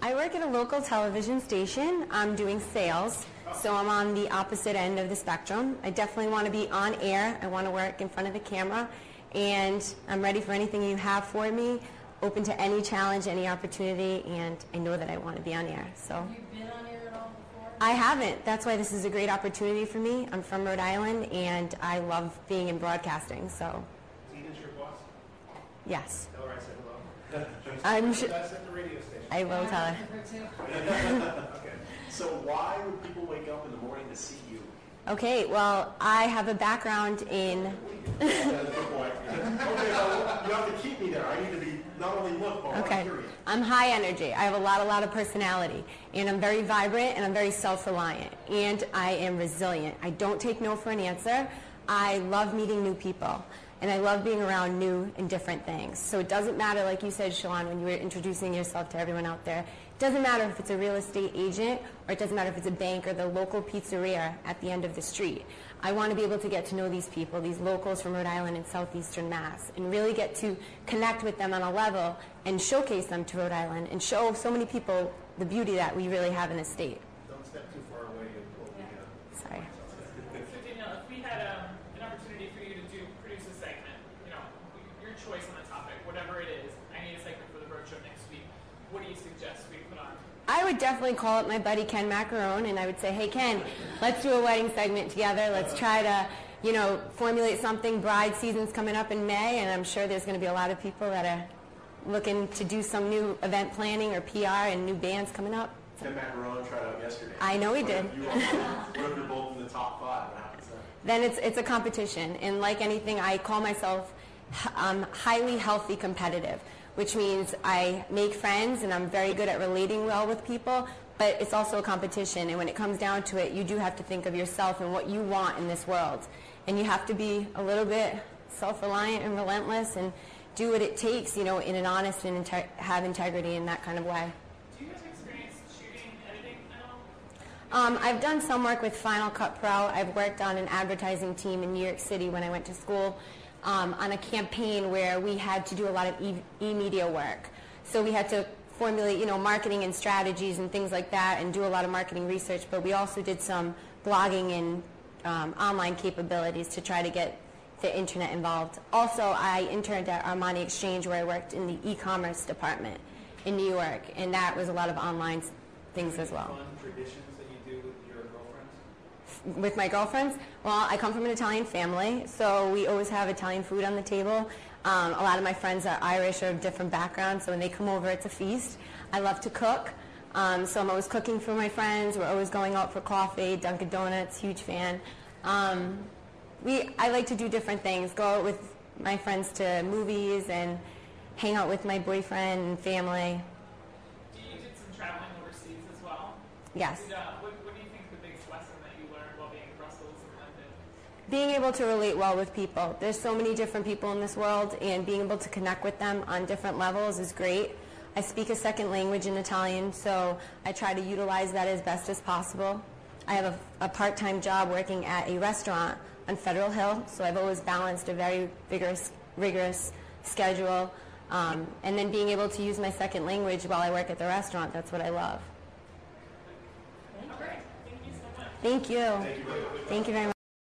I work at a local television station. I'm doing sales, so I'm on the opposite end of the spectrum. I definitely want to be on air. I want to work in front of the camera, and I'm ready for anything you have for me, open to any challenge, any opportunity, and I know that I want to be on air. So. Have you been on air at all before? I haven't. That's why this is a great opportunity for me. I'm from Rhode Island, and I love being in broadcasting, so. Tina's your boss? Yes. Tell her I said hello. I'm sure. That's at the radio station. I will tell her. Okay. So why would people wake up in the morning to see you? Okay, well, I have a background in... That's a good point. Okay, well, you have to keep me there. I need to be not only look, but Okay. curious. I'm high energy. I have a lot of personality. And I'm very vibrant, and I'm very self-reliant. And I am resilient. I don't take no for an answer. I love meeting new people. And I love being around new and different things. So it doesn't matter, like you said, Shalon, when you were introducing yourself to everyone out there, it doesn't matter if it's a real estate agent or it doesn't matter if it's a bank or the local pizzeria at the end of the street. I want to be able to get to know these people, these locals from Rhode Island and southeastern Mass, and really get to connect with them on a level and showcase them to Rhode Island and show so many people the beauty that we really have in the state. Don't step too far away. Sorry. So Danielle, if we had an opportunity for you to produce a segment, your choice on the topic, whatever it is, I need a segment for the roadshow next week. What do you suggest we put on? I would definitely call up my buddy Ken Macarone, and I would say, hey, Ken, let's do a wedding segment together. Let's try to, formulate something. Bride season's coming up in May, and I'm sure there's going to be a lot of people that are looking to do some new event planning or PR and new bands coming up. Ken Macarone tried out yesterday. I know he did. What if you're both in the top 5? What happens then? Then it's a competition, and like anything, I call myself highly healthy competitive, which means I make friends and I'm very good at relating well with people, but it's also a competition, and when it comes down to it, you do have to think of yourself and what you want in this world, and you have to be a little bit self-reliant and relentless and do what it takes, in an honest and have integrity in that kind of way. Do you have experience shooting, editing at all? I've done some work with Final Cut Pro. I've worked on an advertising team in New York City when I went to school on a campaign where we had to do a lot of e-media work. So we had to formulate, marketing and strategies and things like that and do a lot of marketing research, but we also did some blogging and online capabilities to try to get the internet involved. Also, I interned at Armani Exchange where I worked in the e-commerce department in New York, and that was a lot of online things as well. Fun traditions that you do with your girlfriends? With my girlfriends? Well, I come from an Italian family, so we always have Italian food on the table. A lot of my friends are Irish or of different backgrounds, so when they come over, it's a feast. I love to cook, so I'm always cooking for my friends. We're always going out for coffee, Dunkin' Donuts, huge fan. I like to do different things, go out with my friends to movies and hang out with my boyfriend and family. You did some traveling overseas as well? Yes. What do you think the biggest lesson that you learned while being in Brussels and London? Being able to relate well with people. There's so many different people in this world, and being able to connect with them on different levels is great. I speak a second language in Italian, so I try to utilize that as best as possible. I have a part-time job working at a restaurant on Federal Hill, so I've always balanced a very rigorous schedule. And then being able to use my second language while I work at the restaurant, that's what I love. All right. Thank you so much. Thank you. Thank you very much. Thank you very much.